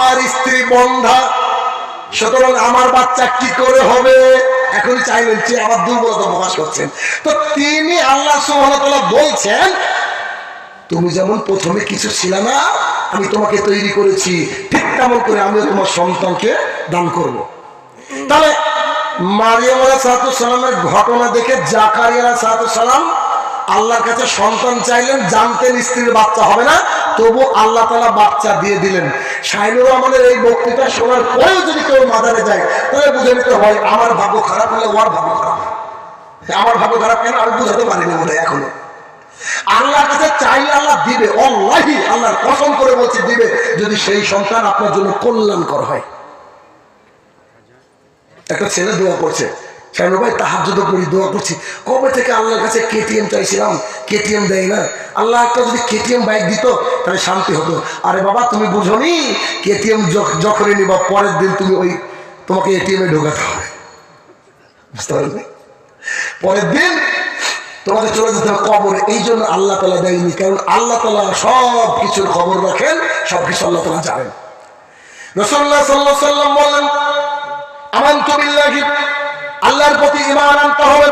আমার স্ত্রী বন্ধা, সুতরাং আমার বাচ্চা কি করে হবে? এখনই চাইলেন যে আবার দুর্বলতা প্রকাশ করছেন। তো তিনি আল্লাহ সুবহানাহু ওয়া তাআলা বলছেন, তুমি যেমন প্রথমে কিছু ছিল না, আমি তোমাকে তৈরি করেছি, ঠিক তেমন করে আমিও তোমার সন্তানকে দান করব। তাহলে মারিয়াম আলাইহিস সালামের ঘটনা দেখে জাকারিয়া আলাইহিস সালাম আল্লাহর কাছে সন্তান চাইলেন, জানতেন স্ত্রীর বাচ্চা হবে না, তবু আল্লাহ তাআলা বাচ্চা দিয়ে দিলেন। শাইনুর রহমানের এই বক্তৃতা শোনার পরেও যদি কেউ মাদারে যায়, তাহলে বুঝে নিতে হয় আমার ভাগ্য খারাপ হলে ওর ভাগ্য খারাপ। আমার ভাগ্য খারাপ কেন আমি বুঝাতে পারিনি বলে এখনো। আল্লাহর কাছে চাইলে আল্লাহ দিবে, আল্লাহি আল্লাহর কসম করে বলছে দিবে, যদি সেই সন্তান আপনার জন্য কল্যাণকর হয়। একটা ছেলে দোয়া করছে, শাইনুর ভাই তাহাজ্জুদ করি দোয়া করছি, কবে থেকে আল্লাহর কাছে কেটিএম চাইছিলাম, কেটিএম দেয় না, আল্লাহ একটা যদি কেটিএম বাইক দিত তাহলে শান্তি হতো। আরে বাবা তুমি বুঝোনি, কেটিএম যখনই নিবা পরের দিন তুমি তোমাকে এটিএমে ঢোকাতে হবে, বুঝতে পারলে? পরের দিন তোমাকে চলে যেতে হবে কবরে। এই জন্য আল্লাহ তাআলা দেয়নি, কারণ আল্লাহ তাআলা সব কিছুর খবর রাখেন, সবকিছু আল্লাহ তাআলা জানেন। রাসূলুল্লাহ সাল্লাল্লাহু আলাইহি ওয়াসাল্লাম বলেন, আমানতু বিল্লাহি, আল্লাহর প্রতি ঈমান আনতে হবে।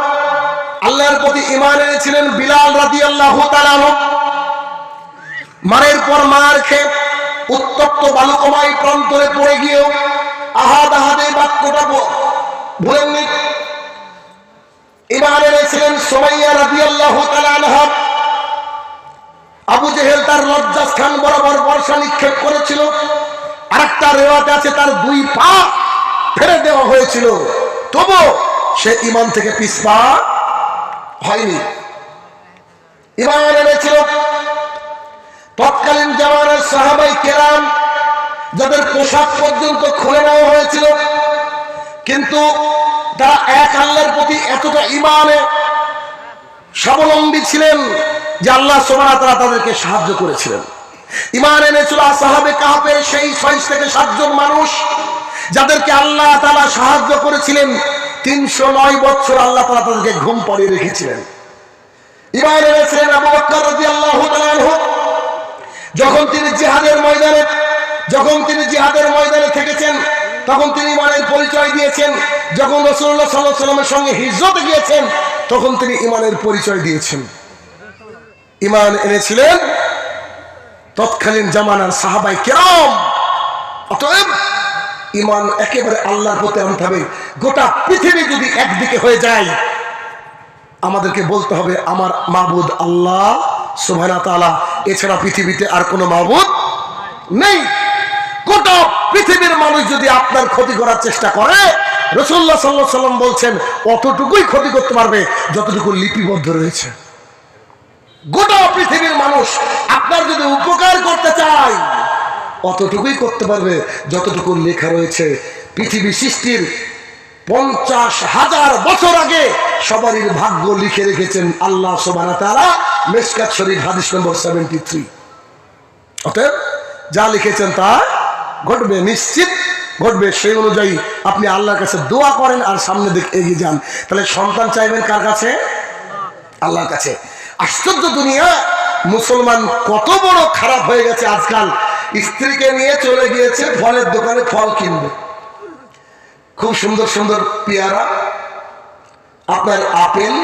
আল্লাহর প্রতি ঈমান এনেছিলেন বিলাল রাদিয়াল্লাহু তাআলা আনহু। মারের পর মার খেয়ে উত্তপ্ত বালুকময় প্রান্তরে পড়ে গিয়েও আহাদ আহাদে বাক্যটা ভুলেননি। ঈমান এনেছিলেন সুমাইয়া রাদিয়াল্লাহু তাআলা আনহা। আবু জেহেল তার লজ্জাস্থান বরাবর বর্ষা নিক্ষেপ করেছিল। আরেকটা রিওয়ায়াতে আছে তার দুই পা ফেলে দেওয়া হয়েছিল, তবু সে ঈমান থেকে পিছপা হয়নি। ঈমান এনেছিল তৎকালীন জামানার সাহাবায়ে কেরাম, যাদের পোশাক পর্যন্ত খুলে নেওয়া হয়েছিল, কিন্তু তারা এক আল্লাহর প্রতি এতটা ঈমানে স্বাবলম্বী ছিলেন যে আল্লাহ সুবহানাহু ওয়া তাআলা তাদেরকে সাহায্য করেছিলেন। ঈমান এনেছিল আসহাবে কাহফের সেই 6 থেকে 7 জন মানুষ, যাদেরকে আল্লাহ তাআলা সাহায্য করেছিলেন। 309 বছর আল্লাহ তাআলা তাদেরকে ঘুম পাড়িয়ে রেখেছিলেন। ঈমান এনেছিলেন আবু বকর রাদিয়াল্লাহু তাআলা আনহু। যখন তিনি জিহাদের ময়দানে থেকেছেন, তখন তিনি ঈমানের পরিচয় দিয়েছেন। যখন রাসূলুল্লাহ সাল্লাল্লাহু আলাইহি ওয়াসাল্লামের সঙ্গে হিজরতে গিয়েছেন, তখন তিনি ঈমানের পরিচয় দিয়েছেন। ঈমান এনেছিলেন তৎকালীন জামানার সাহাবায়ে কেরাম। অতএব ঈমান একেবারে আল্লাহর প্রতি আনতে হবে। গোটা পৃথিবী যদি একদিকে হয়ে যায়, আমাদেরকে বলতে হবে আমার মাবুদ আল্লাহ সুবহানাহু ওয়া তাআলা, এছাড়া পৃথিবীতে আর কোনো মাবুদ নেই। গোটা পৃথিবীর মানুষ যদি আপনার ক্ষতি করার চেষ্টা করে, রাসূলুল্লাহ সাল্লাল্লাহু আলাইহি ওয়াসাল্লাম বলছেন অতটুকুই ক্ষতি করতে পারবে যতটুকু লিপিবদ্ধ রয়েছে। গোটা পৃথিবীর মানুষ আপনার যদি উপকার করতে চায়, অতটুকুই করতে পারবে যতটুকু লেখা রয়েছে। পৃথিবী সৃষ্টির 50,000 বছর আগে সবারই ভাগ্য লিখে রেখেছেন আল্লাহ সুবহানাহু ওয়া তাআলা। মিশকাত শরীফ হাদিস নম্বর 73। অতএব যা লিখেছেন তা ঘটবে, নিশ্চিত ঘটবে। সেই অনুযায়ী আপনি আল্লাহর কাছে দোয়া করেন আর সামনে দিকে এগিয়ে যান। তাহলে সন্তান চাইবেন কার কাছে? আল্লাহর কাছে। আশ্চর্য দুনিয়া, মুসলমান কত বড় খারাপ হয়ে গেছে আজকাল। স্ত্রীকে নিয়ে চলে গিয়েছে ফলের দোকানে ফল কিনবে। খুব সুন্দর সুন্দর পেয়ারা, আপনার আপেল,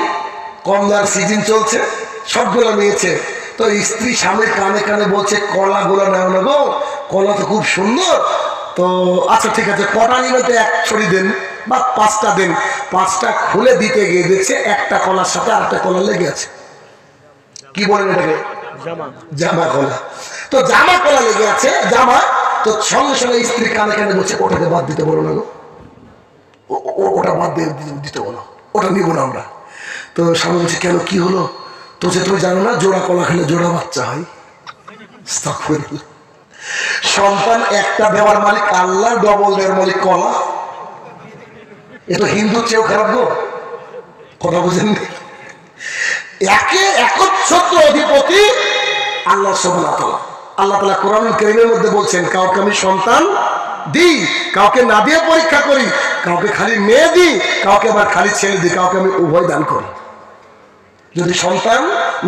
কমলার সিজন চলছে, সবগুলো নিয়েছে। তো স্ত্রী স্বামীর কানে কানে বলছে কলাগুলো নেও না গো, কলা তো খুব সুন্দর। তো আচ্ছা ঠিক আছে, কটা নিবে তো 1 ছড়ি দেন বা 5টা দেন। 5টা খুলে দিতে গিয়ে দেখছে একটা কলার সাথে আরেকটা কলা লেগে আছে। কি বলেন এটাকে? জামা কলা। তো জামা কলা লেগে আছে, জামা। তো সঙ্গে সঙ্গে স্ত্রী কানে কানে বলছে ওটাকে বাদ দিতে বলো না গো, ওটা বাদ দিয়ে দিতে বলো, ওটা নিব না আমরা। তো স্বামী বলছে কেন, কি হলো? তো তুমি জানো না জোড়া কলা খেলে জোড়া বাচ্চা হয়। সন্তান একটা দেওয়ার মালিক আল্লাহ, ডবল দেওয়ার মালিক কলা। এ তো হিন্দুর চেয়েও খারাপ গো, কথা বুঝেন? একে একচ্ছত্র অধিপতি আল্লাহ সুবহানাহু ওয়া তাআলা। আল্লাহ তাআলা কোরআনুল কারীমের মধ্যে বলছেন কাউকে আমি সন্তান দিই, কাউকে না দিয়ে পরীক্ষা করি, কাউকে খালি মেয়ে দিই, কাউকে আবার খালি ছেলে দিই, কাউকে আমি উভয় দান করি। যদি সন্তান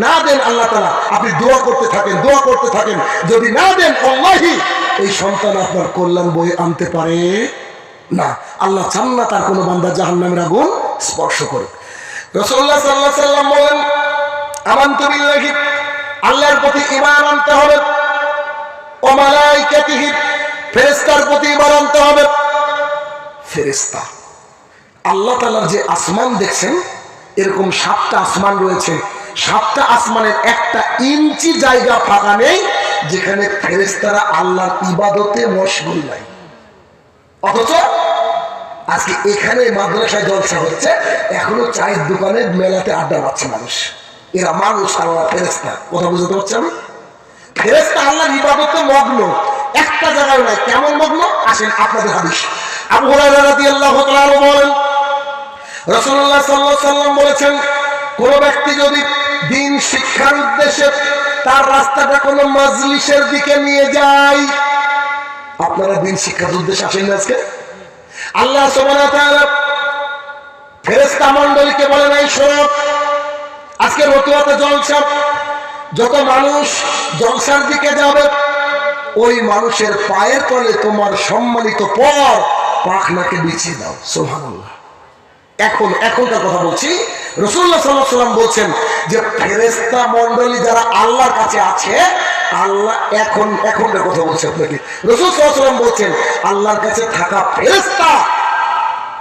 না দেন আল্লাহ তাআলা, আপনি দোয়া করতে থাকেন, দোয়া করতে থাকেন। যদি না দেন আল্লাহি এই সন্তান আপনার কল্যাণ বয়ে আনতে পারে না। আল্লাহ চান না তার কোনো বান্দা জাহান্নামের আগুন স্পর্শ করুক। রাসূলুল্লাহ সাল্লাল্লাহু আলাইহি ওয়াসাল্লাম বলেন, আমানতু বিল্লাহি, আল্লাহর প্রতি ঈমান আনতে হবে, ও মালাইকাতিহি, ফেরেশতার প্রতি ঈমান আনতে হবে। ফেরেশতা, আল্লাহ তাআলার যে আসমান দেখছেন, এরকম 7টা আসমান রয়েছে। 7টা আসমানের 1টা ইঞ্চি জায়গা ফাঁকা নেই যেখানে ফেরেশতারা আল্লাহর ইবাদতে মশগুল নাই। অথচ আজকে এখানে মাদ্রাসায় জলসা হচ্ছে, এখনো চায়ের দোকানে মেলাতে আড্ডা মারছে মানুষ। এরা মানুষ, আল্লাহ ফেরেশতা। কথা বুঝতে পারছেন? ফেরেশতা আল্লাহর ইবাদতে মগ্ন, একটা জায়গায় নাই। কেমন মগ্ন? আসেন আপনাদের হাদিস। আবু হুরায়রা রাদিয়াল্লাহু তাআলা আনহু বলেন, রাসূলুল্লাহ সাল্লাল্লাহু আলাইহি ওয়াসাল্লাম বলেছেন, কোন ব্যক্তি যদি দ্বীন শিক্ষার উদ্দেশ্যে তার রাস্তাটা কোনো মাজলিসের দিকে নিয়ে যায়, আপনারা দ্বীন শিক্ষার উদ্দেশ্যে আসেন না আজকে? আল্লাহ সুবহানাহু ওয়া তাআলা ফেরেশতা মণ্ডলীকে বলেন, এই শোনো, আজকে রতুয়াতে জলসা, যত মানুষ জলসার দিকে যাবে ওই মানুষের পায়ের তলে তোমার সম্মানিত পর পাখনাকে বিছিয়ে দাও। সুবহানাল্লাহ। এখনকার কথা বলছি। রাসূলুল্লাহ সাল্লাল্লাহু আলাইহি ওয়াসাল্লাম বলছেন যে ফেরেশতা মণ্ডলী যারা আল্লাহর কাছে আছে, আল্লাহ এখনকার কথা বলছে আপনাকে। রাসূল সাল্লাল্লাহু আলাইহি ওয়াসাল্লাম বলছেন আল্লাহর কাছে থাকা ফেরেশতা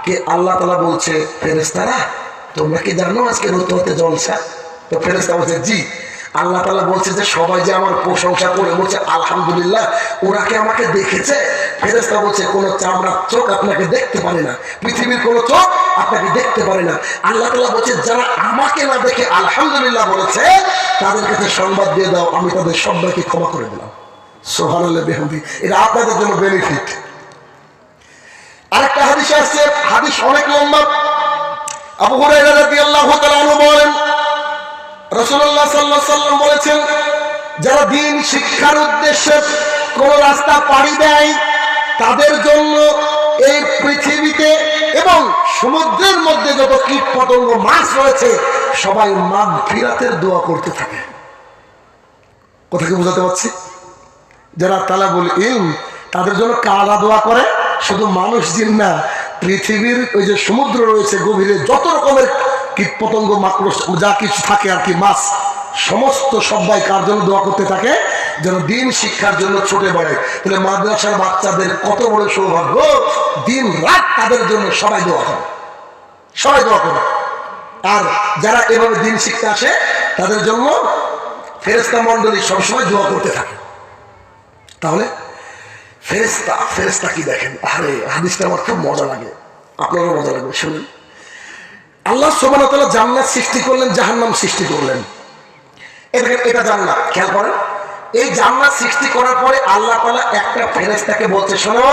কে আল্লাহ তাআলা বলছে, ফেরেশতারা তোমরা কি জানো আজকে রতুয়াতে জলসা? তো ফেরেশতা বলছে জি। আল্লাহ তাআলা বলছে যে সবাই যে আমার প্রশংসা করে বলছে আলহামদুলিল্লাহ, ওরা কি আমাকে দেখেছে? ফেরেশতা বলছে কোন চামড়ার চোখ আপনাকে দেখতে পারে না, পৃথিবীর কোন চোখ আপনাকে দেখতে পারে না। আল্লাহ তাআলা বলছে যারা আমাকে না দেখে আলহামদুলিল্লাহ বলেছে তাদের কাছে সংবাদ দিয়ে দাও, আমি তাদের সবাইকে ক্ষমা করে দিলাম। সুবহানাল্লাহ বিহামদি। এটা আপনাদের জন্য বেনিফিট। আরেকটা হাদিস আছে, হাদিস অনেক লম্বা। আবু হুরায়রা রাদিয়াল্লাহু তাআলা আনহু বলেন, রাসূলুল্লাহ সাল্লাল্লাহু আলাইহি ওয়াসাল্লাম বলেছেন, যারা দ্বীন শিক্ষার উদ্দেশ্যে কোন রাস্তা পাড়ি দেয় তাদের জন্য এই পৃথিবীতে এবং সমুদ্রের মধ্যে যত কীট পতঙ্গ মাছ রয়েছে সবাই মাগফিরাতের দোয়া করতে থাকে। কথা কি বোঝাতে পারছি? যারা তালাবুল ইলম তাদের জন্য কারা দোয়া করে? শুধু মানুষ জিন না, পৃথিবীর ওই যে সমুদ্র রয়েছে গভীরে যত রকমের কীট পতঙ্গ মাকড় যা কিছু থাকে আর কি, মাছ, সমস্ত সবাই কার জন্য দোয়া করতে থাকে? যেন দিন শিক্ষার জন্য ছুটে বেড়ায়। তাহলে মাদ্রাসার বাচ্চাদের কত বড় সৌভাগ্য, দিন রাত তাদের জন্য সবাই দোয়া করে, সবাই দোয়া করে। আর যারা এভাবে দিন শিখতে আসে তাদের জন্য ফেরেশতা মণ্ডলী সবসময় দোয়া করতে থাকে। তাহলে ফেরেশতা কি দেখেন? আরে হাদিসটা আমার খুব মজা লাগে, আপনারও মজা লাগবে, শুনুন। আল্লাহ সুবহানাহু ওয়া তাআলা জান্নাত সৃষ্টি করলেন, জাহান্নাম সৃষ্টি করলেন। এটা জান্নাত, খেয়াল করেন। এই জান্নাত সৃষ্টি করার পরে আল্লাহ তাআলা একটা ফেরেশতাকে বলছে, শোনো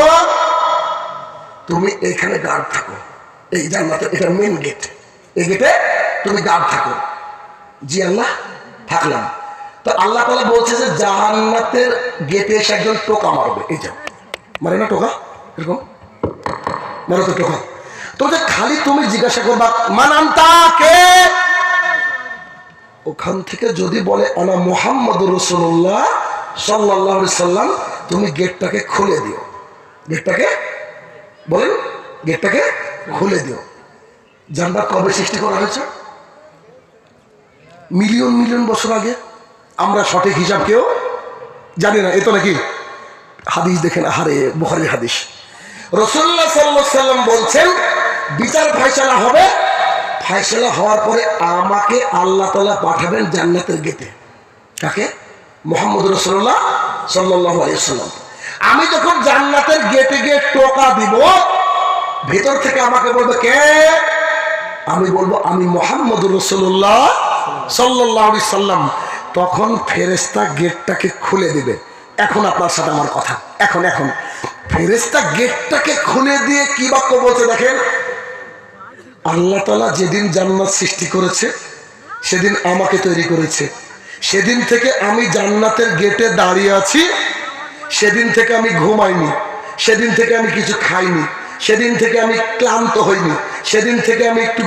তুমি এইখানে গার্ড থাকো, এই জান্নাতের এটা মেইন গেট, এই গেটে তুমি গার্ড থাকো। জি আল্লাহ, থাকলাম। তো আল্লাহ তাআলা বলছে যে জান্নাতের গেটে এসে একজন টোকা মারবে। এই যাও, মারে না টোকা, এরকম মারো তো টোকা। তো যে খালি তুমি জিজ্ঞাসা করবা মান আনতা, কে? ওখান থেকে যদি বলে আনা মুহাম্মাদুর রাসূলুল্লাহ সাল্লাল্লাহু আলাইহি সাল্লাম, তুমি গেটটাকে খুলে দিও। গেটটাকে বলেন, গেটটাকে খুলে দিও। জান্নাত কবে সৃষ্টি করা হয়েছে? মিলিয়ন মিলিয়ন বছর আগে। আমরা সঠিক হিসাব কেউ জানি না। এ তো নাকি হাদিস দেখেন, আহারে বুখারীর হাদিস। রাসূলুল্লাহ সাল্লাল্লাহু আলাইহি সাল্লাম বলছেন বিচার ফায়সালা হবে, ফায়সালা হওয়ার পরে আমাকে আল্লাহ তাআলা পাঠাবেন জান্নাতের গেটে। কাকে? মুহাম্মদ রাসূলুল্লাহ সাল্লাল্লাহু আলাইহি ওয়াসাল্লাম। আমি যখন জান্নাতের গেটে গিয়ে টোকা দিব, ভেতর থেকে আমাকে বলবে কে? আমি বলবো আমি মুহাম্মদ রাসূলুল্লাহ সাল্লাল্লাহু আলাইহি সাল্লাম। তখন ফেরেশতা গেটটাকে খুলে দিবে। এখন আপনার সাথে আমার কথা, এখন ফেরেশতা গেটটাকে খুলে দিয়ে কি বাক্য বলছে দেখেন। আল্লাহ তাআলা যেদিন জান্নাত সৃষ্টি করেছে সেদিন আমাকে তৈরি করেছে, সেদিন থেকে আমি জান্নাতের গেটে দাঁড়িয়ে আছি, সেদিন থেকে আমি ঘুমাইনি, সেদিন থেকে আমি কিছু খাইনি, সেদিন থেকে আমি ক্লান্ত হইনি, সেদিন থেকে আমি একটু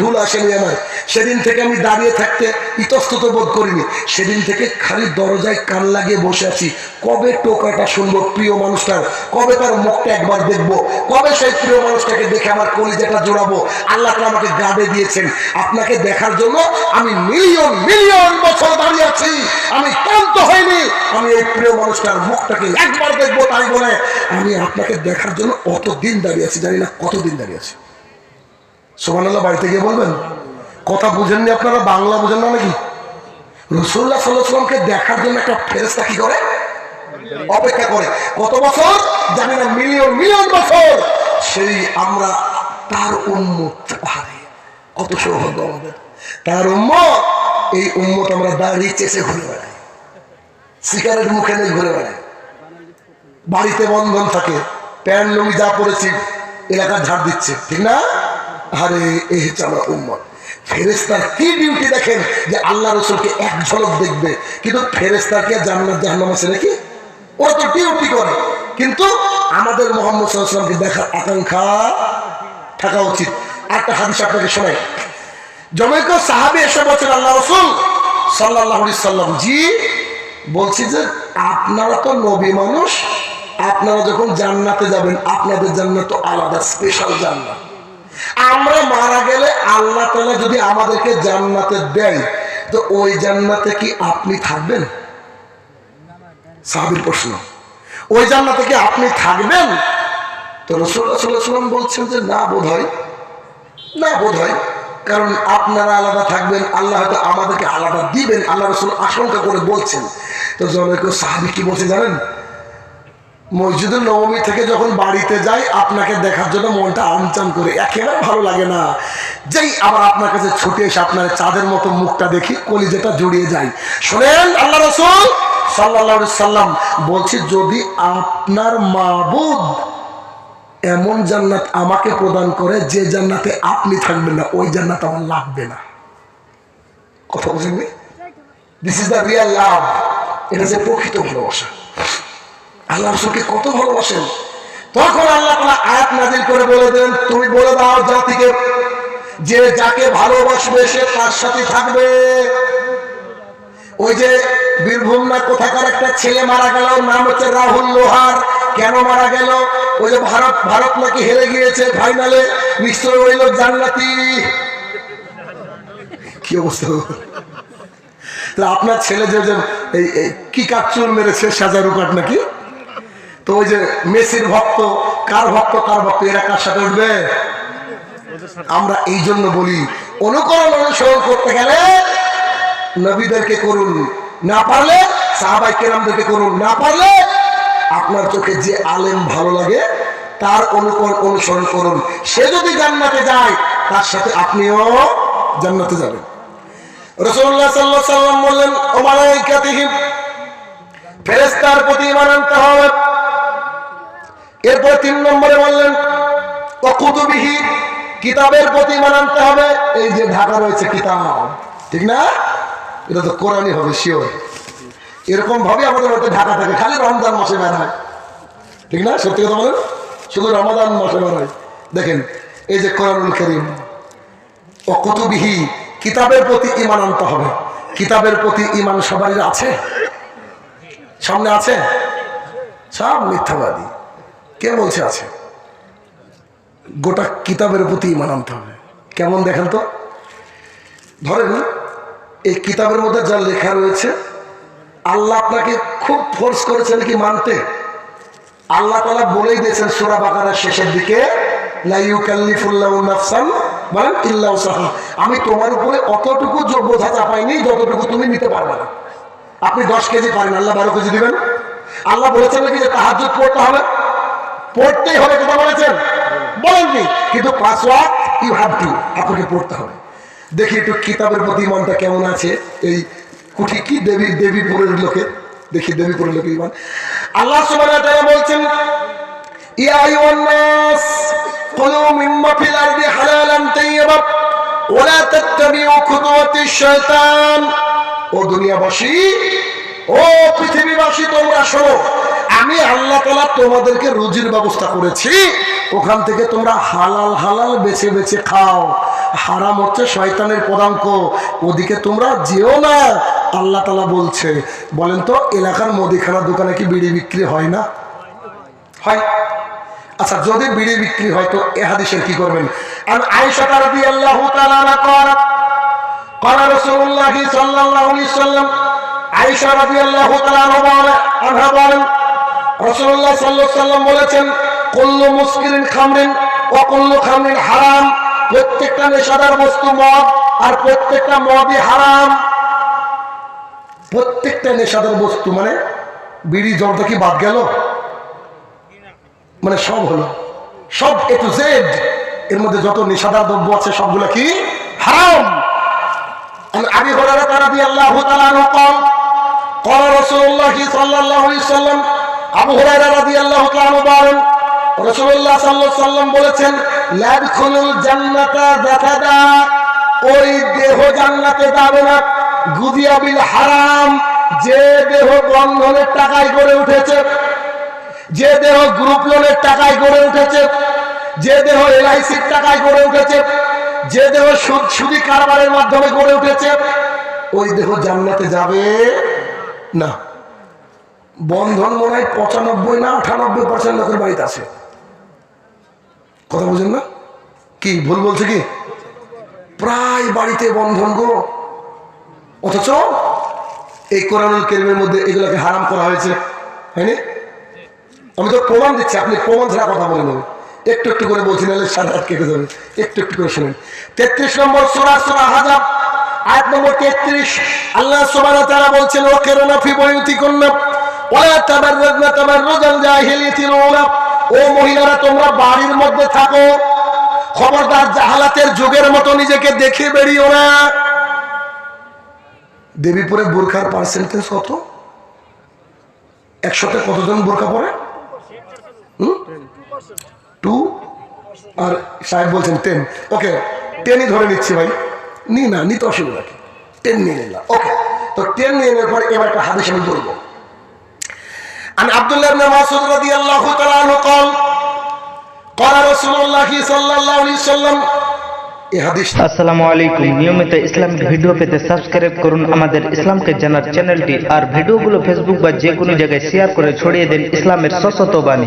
ঢুল আসেনি আমার, সেদিন থেকে আমি দাঁড়িয়ে থাকতে ইতস্তত বোধ করিনি। সেদিন থেকে খালি দরজায় কান লাগিয়ে বসে আছি, কবে টোকাটা শুনবো প্রিয় মানুষটার, কবে তার মুখটা একবার দেখবো, কবে সেই প্রিয় মানুষটাকে দেখে আমার কলিজাটা জোড়াবো। আল্লাহ তাআলা আমাকে গাড়ে দিয়েছেন আপনাকে দেখার জন্য। আমি মিলিয়ন মিলিয়ন বছর দাঁড়িয়ে আছি, আমি ক্লান্ত হইনি। আমি এই প্রিয় মানুষটার মুখটাকে একবার দেখবো তাই বলে আমি আপনাকে দেখার জন্য অত দিন দাঁড়িয়ে আছি, জানি না কতদিন দাঁড়িয়ে আছি। সুবহানাল্লাহ। বাড়িতে গিয়ে বলবেন। কথা বুঝেননি আপনারা, বাংলা বুঝেন না নাকি? রাসূলুল্লাহ সাল্লাল্লাহু আলাইহি ওয়াসাল্লামকে দেখার জন্য একটা ফেরেশতা কি করে? অপেক্ষা করে। কত বছর জানি না, মিলিয়ন মিলিয়ন বছর। সেই আমরা তার উম্মত। আরে কত সৌভাগ্য আমাদের, তার উম্মত। এই উম্মত আমরা দাঁড়িয়ে চেষে ঘুরে বেড়াই, সিগারেট মুখে নিয়ে ঘুরে বেড়াই, বাড়িতে বন্ধন থাকে, প্যান্ট লুঙ্গি যা পড়েছি এলাকা ঝাড় দিচ্ছে, ঠিক না? আরে এই হচ্ছে আমরা উম্মত। ফেরেশতার কি ডিউটি দেখেন, যে আল্লাহ রাসূলকে এক ঝলক দেখবে। কিন্তু ফেরেশতাকে জান্নাত জাহান্নাম আছে নাকি? ওরা তো ডিউটি করে, কিন্তু আমাদের মুহাম্মদ সাল্লাল্লাহু আলাইহি ওয়াসাল্লামকে দেখার আকাঙ্ক্ষা থাকা উচিত। একটা হাদিস আপনাকে শোনাই। জনৈক সাহাবী এসে বলছেন, আল্লাহ রাসূল সাল্লাল্লাহু আলাইহি সাল্লাম, জি বলছি যে আপনারা তো নবী মানুষ, আপনারা যখন জান্নাতে যাবেন আপনাদের জান্নাত তো আলাদা, স্পেশাল জান্নাত। আমরা মারা গেলে আল্লাহ তাআলা যদি আমাদেরকে জান্নাতে দেয়, তো ওই জান্নাতে কি আপনি থাকবেন? সাহাবীর প্রশ্ন, ওই জান্নাতে কি আপনি থাকবেন? তো রাসূলুল্লাহ সাল্লাল্লাহু আলাইহি ওয়াসাল্লাম বলছেন যে না বোধহয়, না বোধহয়, কারণ আপনারা আলাদা থাকবেন, আল্লাহ হয়তো আমাদেরকে আলাদা দিবেন, আল্লাহ রাসূল আশঙ্কা করে বলছেন। তো জনৈক সাহাবী কি বলছে জানেন? মসজিদুল নববী থেকে যখন বাড়িতে যাই আপনাকে দেখার জন্য মনটা আনচান করে, একেবারে ভালো লাগে না। যেই আবার আপনার কাছে ছুটে এসে আপনার চাঁদের মতো মুখটা দেখি, কলিজাটা জড়িয়ে যায়। শোনেন, আল্লাহ রাসূল সাল্লাল্লাহু আলাইহি সাল্লাম বলছি, যদি আপনার মাবুদ এমন জান্নাত আমাকে প্রদান করে যে জান্নাতে আপনি থাকবেন না, ওই জান্নাত আমার লাগবে না। কথা বুঝেননি? This is the real love. এটা যে প্রকৃত ভালোবাসা। আল্লাহ রাসূলকে কত ভালোবাসেন। তখন আল্লাহ তাআলা আয়াত নাযিল করে বলে দেন, তুমি বলে দাও জাতিকে, যে যাকে ভালোবাসবে সে তার সাথে থাকবে। ওই যে বীরভূম না কোথাকার একটা ছেলে মারা গেল, নাম হচ্ছে রাহুল লোহার। কেন মারা গেল? ওই যে ভারত নাকি হেরে গিয়েছে ফাইনালে, নিশ্চয় ওই লোক জান্নাতি। কি অবস্থা? আপনার ছেলে যে কি কাকচুর মেরেছে, সাজারু কাট নাকি, তো ওই যে মেসির ভক্ত, কার ভক্ত কার ভক্ত, এরা কার সাথে উঠবে? আমরা এই জন্য বলি, অনুকরণ অনুসরণ করতে গেলে নবীদেরকে করুন, না পারলে সাহাবায়ে কেরামদেরকে করুন, না পারলে আপনার চোখে যে আলেম ভালো লাগে তার অনুকরণ অনুসরণ করুন। সে যদি জান্নাতে যায় তার সাথে আপনিও জান্নাতে যাবেন। রাসূলুল্লাহ সাল্লাল্লাহু আলাইহি ওয়াসাল্লাম বললেন, ও মালায়েকাতিহি, ফেরেশতার প্রতি ঈমান আনতে হবে। এরপর 3 নম্বরে বললেন, ওয়া কুতুবিহি, কিতাবের প্রতি ঈমান আনতে হবে। এই যে ঢাকা রয়েছে কিতাব, ঠিক না? এটা তো কোরআনই হবে শিওর। এরকম ভাবে আমাদের ওটা ঢাকা থাকে, খালি রমজান মাসে বের হয়, ঠিক না? সত্যি কথা বলেন, শুধু রমাদান মাসে বের হয়। দেখেন এই যে কোরআনুল কারীম, ওয়া কুতুবিহি, কিতাবের প্রতি ঈমান আনতে হবে। কিতাবের প্রতি ঈমান সবারই আছে? সামনে আছে? সব মিথ্যাবাদী। কে বলছে আছে? গোটা কিতাবের প্রতি ঈমান আনতে হবে। কেমন দেখেন তো? ধরেন এই কিতাবের মধ্যে যা লেখা রয়েছে, আল্লাহ আপনাকে খুব ফোর্স করেছেন কি মানতে? আল্লাহ তাআলা বলেই দিয়েছেন সূরা বাকারার শেষের দিকে, লা ইউকাল্লিফুল্লাহু নাফসান ইল্লা উসাহা, আমি তোমার উপরে অতটুকু বোঝা চাপাইনি যতটুকু তুমি নিতে পারবে না। আপনি 10 কেজি পারেন, আল্লাহ 12 কেজি দিবেন? আল্লাহ বলেছেন নাকি যে তাহাজ্জুদ পড়তে হবে? পড়তেই হবে, কথা বলেছেন? বলেননি, কিন্তু 5 ওয়াক্ত ইউ হ্যাভ টু, আপনাকে পড়তে হবে। দেখি একটু কিতাবের প্রতি ঈমানটা কেমন আছে এই কুঠি কি দেবীপুরের লোকে, দেখি দেবীপুরের লোকে ঈমান। আল্লাহ সুবহানাহু ওয়া তাআলা বলছেন, ইয়া আইয়ুহান নাস কুলু মিম্মা ফিল আরদি হালালান তাইয়্যিবান ওয়া লা তাত্তাবিউ খুতুওয়াতিশ শায়তান। ও দুনিয়াবাসী, ও পৃথিবীবাসী, তোমরা শোনো, আমি আল্লাহ তাআলা তোমাদেরকে রুজির ব্যবস্থা করেছি, ওখান থেকে তোমরা হালাল হালাল বেছে বেছে খাও। হারাম হচ্ছে শয়তানের পদাঙ্ক, ওদিকে তোমরা যেও না। আল্লাহ তাআলা বলছে, বলেন তো এলাকার মুদিখানার দোকানে কি বিড়ি বিক্রি হয় না? হয়। আচ্ছা, যদি বিড়ি বিক্রি হয় তো এ হাদিসের কি করবেন? আর আয়েশা রাদিয়াল্লাহু তাআলা আনহা قال رسول الله صلى الله عليه وسلم, আয়েশা রাদিয়াল্লাহু তাআলা আনহা বলেন, রাসূলুল্লাহ সাল্লাল্লাহু আলাইহি ওয়াসাল্লাম বলেছেন, কুল্লু মুসকিরিন খামরিন ওয়া কুল্লু খামরিন হারাম। প্রত্যেকটা নেশাদার বস্তু মদ, আর প্রত্যেকটা মদই হারাম। প্রত্যেকটা নেশাদার বস্তু মানে বিড়ি জর্দা কি বাদ গেল? মানে সব হলো, সব এ টু জেড, এর মধ্যে যত নেশাদার দ্রব্য আছে সবগুলো কি হারাম। আবু হুরায়রা রাদিয়াল্লাহু তাআলা আনহু قال قال رسول الله صلى الله عليه وسلم, আবু হুরায়রা রাদিয়াল্লাহু তাআলা আনহু বলেন, রাসূলুল্লাহ সাল্লাল্লাহু আলাইহি ওয়াসাল্লাম বলেছেন, লা ইয়াদখুলুল জান্নাতা জাসাদা, ওই দেহ জান্নাতে যাবে না, গুদিয়া বিল হারাম, যে দেহ বন্ধনের টাকায় গড়ে উঠেছে, যে দেহ গ্রুপ লোনের টাকায় গড়ে উঠেছে, যে দেহ এলআইসির টাকায় গড়ে উঠেছে, যে দেহ সুদি কারবারের মাধ্যমে গড়ে উঠেছে, ওই দেহ জান্নাতে যাবে না। বন্ধন মনে হয় 95 না 98% লোকের বাড়িতে আছে। কথা বুঝেন না? কি ভুল বলছে কি? প্রায় বাড়িতে বন্ধন গো। অথচ এই কোরআনুল কারীমের মধ্যে এগুলোকে হারাম করা হয়েছে, হয়নি? আমি তো প্রমাণ দিচ্ছি, আপনি প্রমাণ ছাড়া কথা বলে নেবেন। একটু একটু করে বলছি, নাহলে সারা রাত কেটে যাবে। একটু একটু করে শুনেন। 33 নম্বর সূরা সূরা আহজাব আয়াত নম্বর 33, আল্লাহ সুবহানাহু ওয়া তাআলা বলছেন, ওয়াকিরনা ফি বুয়ুতিকুন্না ওয়ালা তাবাররাজনা তাবাররুজাল জাহিলিয়াতিল উলা, ও মহিলারা তোমরা বাড়ির মধ্যে থাকো, খবরদার জাহালাতের যুগের মতো নিজেকে দেখে বেরিও না। দেবীপুরে বোরখার পার্সেন্টেজ কত? 100তে কতজন বোরখা পরে? 2 আর সাহেব বলছেন 10। ওকে, 10ই ধরে নিচ্ছি ভাই, না নিতে অসুবিধা কি, 10 নিয়ে নিলাম। ওকে, তো 10 নিয়ে নেওয়ার পর এবার একটা হাদিস আমি বলবো। عن عبد الله بن مسعود رضي الله تعالى عنه قال قال رسول الله صلى الله عليه وسلم, আসসালামু আলাইকুম। নিয়মিত ইসলামিক ভিডিও পেতে সাবস্ক্রাইব করুন আমাদের ইসলামকে জানার চ্যানেলটি, আর ভিডিওগুলো ফেসবুক বা যে কোনো জায়গায় শেয়ার করে ছড়িয়ে দিন ইসলামের সশত বাণী।